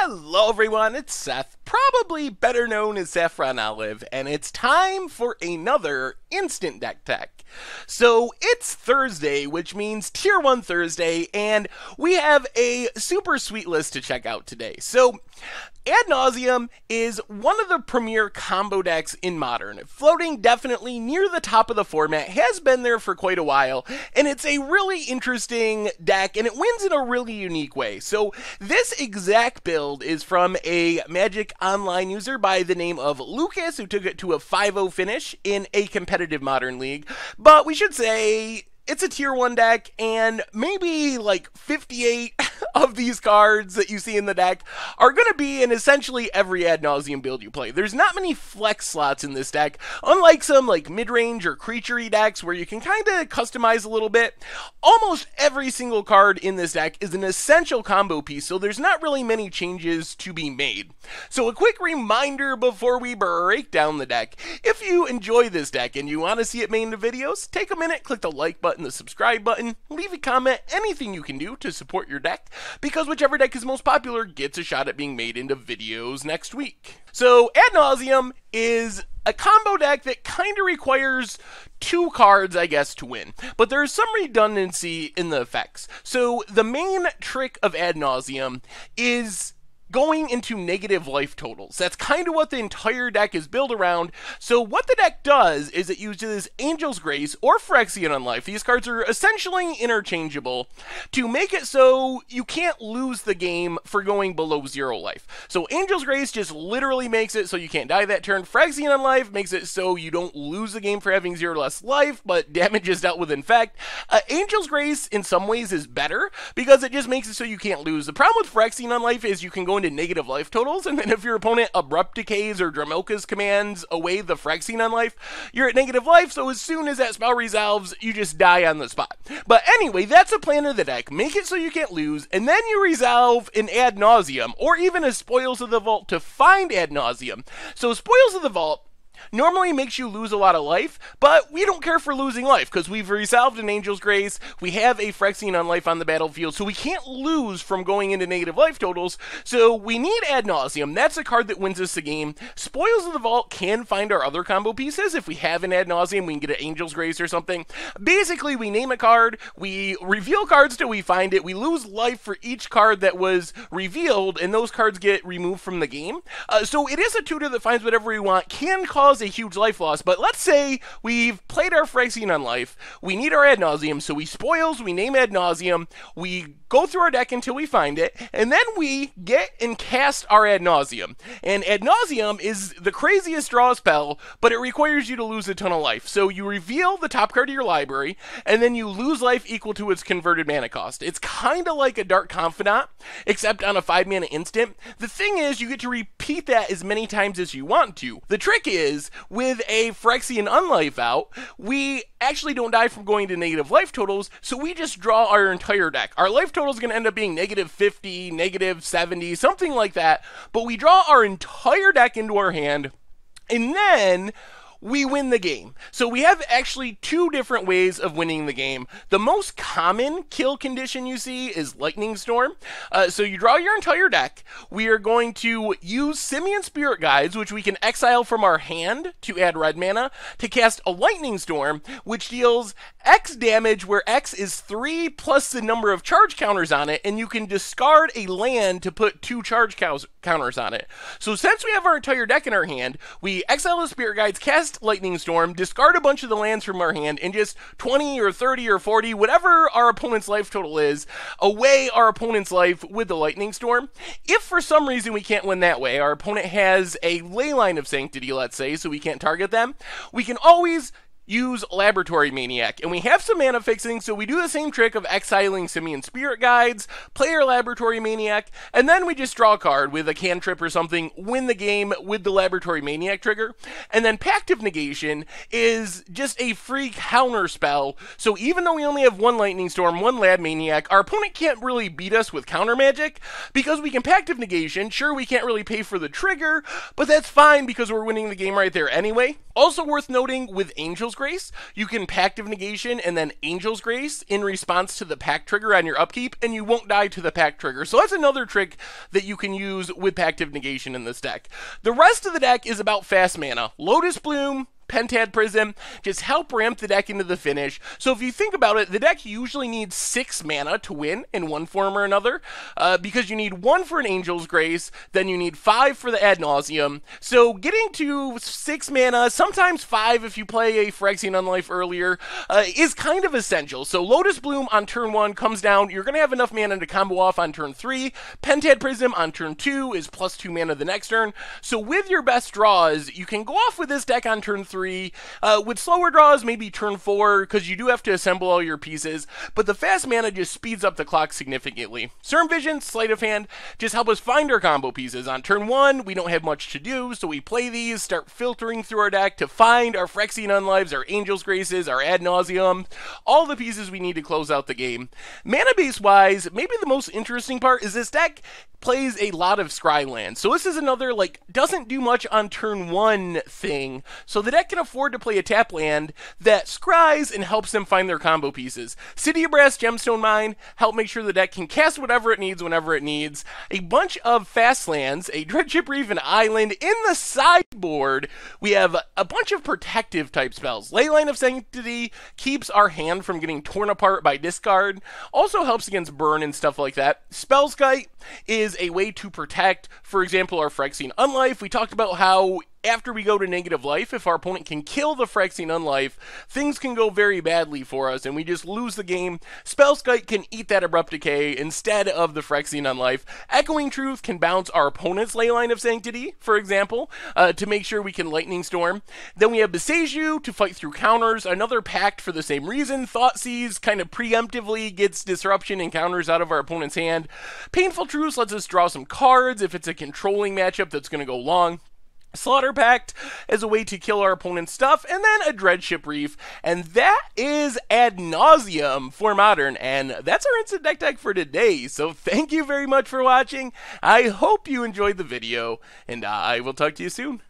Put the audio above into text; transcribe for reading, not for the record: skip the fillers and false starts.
Hello everyone, it's Seth, probably better known as Saffron Olive, and it's time for another Instant Deck Tech. So it's Thursday, which means Tier 1 Thursday, and we have a super sweet list to check out today. So Ad Nauseam is one of the premier combo decks in Modern, floating definitely near the top of the format, has been there for quite a while, and it's a really interesting deck, and it wins in a really unique way. So this exact build is from a Magic Online user by the name of Lucas, who took it to a 5-0 finish in a competitive Modern League, but we should say it's a Tier 1 deck, and maybe like 58 of these cards that you see in the deck are going to be in essentially every Ad Nauseam build you play. There's not many flex slots in this deck, unlike some like mid-range or creature-y decks where you can kind of customize a little bit. Almost every single card in this deck is an essential combo piece, so there's not really many changes to be made. So a quick reminder before we break down the deck: if you enjoy this deck and you want to see it made into videos, take a minute, click the like button, the subscribe button, leave a comment, anything you can do to support your deck, because whichever deck is most popular gets a shot at being made into videos next week. So Ad Nauseam is a combo deck that kind of requires two cards, I guess, to win, but there's some redundancy in the effects. So the main trick of Ad Nauseam is going into negative life totals. That's kind of what the entire deck is built around. So what the deck does is it uses Angel's Grace or Phyrexian Unlife, these cards are essentially interchangeable, to make it so you can't lose the game for going below 0 life. So Angel's Grace just literally makes it so you can't die that turn. Phyrexian Unlife makes it so you don't lose the game for having 0 less life, but damage is dealt with in fact. Angel's Grace in some ways is better because it just makes it so you can't lose. The problem with Phyrexian Unlife is you can go into negative life totals, and then if your opponent Abrupt Decays or Dromoka's commands away the Phyrexian Unlife, you're at negative life, so as soon as that spell resolves, you just die on the spot. But anyway, that's the plan of the deck. Make it so you can't lose, and then you resolve an Ad Nauseam, or even a Spoils of the Vault to find Ad Nauseam. So Spoils of the Vault normally makes you lose a lot of life, but we don't care for losing life because we've resolved an Angel's Grace, we have a Phyrexian Unlife on the battlefield, so we can't lose from going into negative life totals, so we need Ad Nauseam. That's a card that wins us the game. Spoils of the Vault can find our other combo pieces. If we have an Ad Nauseam, we can get an Angel's Grace or something. Basically, we name a card, we reveal cards till we find it, we lose life for each card that was revealed, and those cards get removed from the game. So it is a tutor that finds whatever we want, can cause a huge life loss, but let's say we've played our Phyrexian Unlife, we need our Ad Nauseam, so we spoils, we name Ad Nauseam, we go through our deck until we find it, and then we get and cast our Ad Nauseam. And Ad Nauseam is the craziest draw spell, but it requires you to lose a ton of life. So you reveal the top card of your library, and then you lose life equal to its converted mana cost. It's kind of like a Dark Confidant, except on a 5 mana instant. The thing is, you get to repeat that as many times as you want to. The trick is, with a Phyrexian Unlife out, we actually don't die from going to negative life totals, so we just draw our entire deck. Our life total is going to end up being negative 50, negative 70, something like that, but we draw our entire deck into our hand, and then we win the game. So we have actually two different ways of winning the game. The most common kill condition you see is Lightning Storm. So you draw your entire deck. We are going to use Simian Spirit Guides, which we can exile from our hand to add red mana, to cast a Lightning Storm, which deals X damage, where X is 3 plus the number of charge counters on it, and you can discard a land to put 2 charge counters on it. So since we have our entire deck in our hand, we exile the Spirit Guides, cast Lightning Storm, discard a bunch of the lands from our hand, and just 20 or 30 or 40, whatever our opponent's life total is, away our opponent's life with the Lightning Storm. If for some reason we can't win that way, our opponent has a Leyline of Sanctity, let's say, so we can't target them, we can always use Laboratory Maniac, and we have some mana fixing, so we do the same trick of exiling Simian Spirit Guides, play our Laboratory Maniac, and then we just draw a card with a cantrip or something, win the game with the Laboratory Maniac trigger. And then Pact of Negation is just a free counter spell, so even though we only have one Lightning Storm, one Lab Maniac, our opponent can't really beat us with counter magic, because we can Pact of Negation. Sure, we can't really pay for the trigger, but that's fine because we're winning the game right there anyway. Also worth noting with Angel's Grace, you can Pact Negation and then Angel's Grace in response to the Pact trigger on your upkeep, and you won't die to the Pact trigger. So that's another trick that you can use with Pact Negation in this deck. The rest of the deck is about fast mana. Lotus Bloom, Pentad Prism, just help ramp the deck into the finish. So if you think about it, the deck usually needs 6 mana to win in one form or another, because you need 1 for an Angel's Grace, then you need 5 for the Ad Nauseam. So getting to 6 mana, sometimes 5 if you play a Phyrexian Unlife earlier, is kind of essential. So Lotus Bloom on turn 1 comes down, you're going to have enough mana to combo off on turn 3. Pentad Prism on turn 2 is plus 2 mana the next turn. So with your best draws, you can go off with this deck on turn 3. With slower draws, maybe turn 4, because you do have to assemble all your pieces, but the fast mana just speeds up the clock significantly. Serum Vision, Sleight of Hand, just help us find our combo pieces. On turn 1, we don't have much to do, so we play these, start filtering through our deck to find our Phyrexian Unlives, our Angel's Graces, our Ad Nauseam, all the pieces we need to close out the game. Mana base wise, maybe the most interesting part is this deck plays a lot of scry lands. So this is another, doesn't do much on turn 1 thing. So the deck can afford to play a tap land that scries and helps them find their combo pieces. City of Brass, Gemstone Mine, help make sure the deck can cast whatever it needs whenever it needs. A bunch of fast lands, a Dreadship Reef, an island. In the sideboard, we have a bunch of protective type spells. Leyline of Sanctity keeps our hand from getting torn apart by discard. Also helps against burn and stuff like that. Spellskite is a way to protect, for example, our Phyrexian Unlife. We talked about how after we go to negative life, if our opponent can kill the Phyrexian Unlife, things can go very badly for us, and we just lose the game. Spellskite can eat that Abrupt Decay instead of the Phyrexian Unlife. Echoing Truth can bounce our opponent's Leyline of Sanctity, for example, to make sure we can Lightning Storm. Then we have Besage to fight through counters, another Pact for the same reason. Thoughtseize kind of preemptively gets disruption and counters out of our opponent's hand. Painful Truce lets us draw some cards if it's a controlling matchup that's going to go long. Slaughter Pact as a way to kill our opponent's stuff, and then a Dreadship Reef, and that is Ad Nauseam for Modern, and that's our Instant Deck Tech for today. So thank you very much for watching. I hope you enjoyed the video, and I will talk to you soon.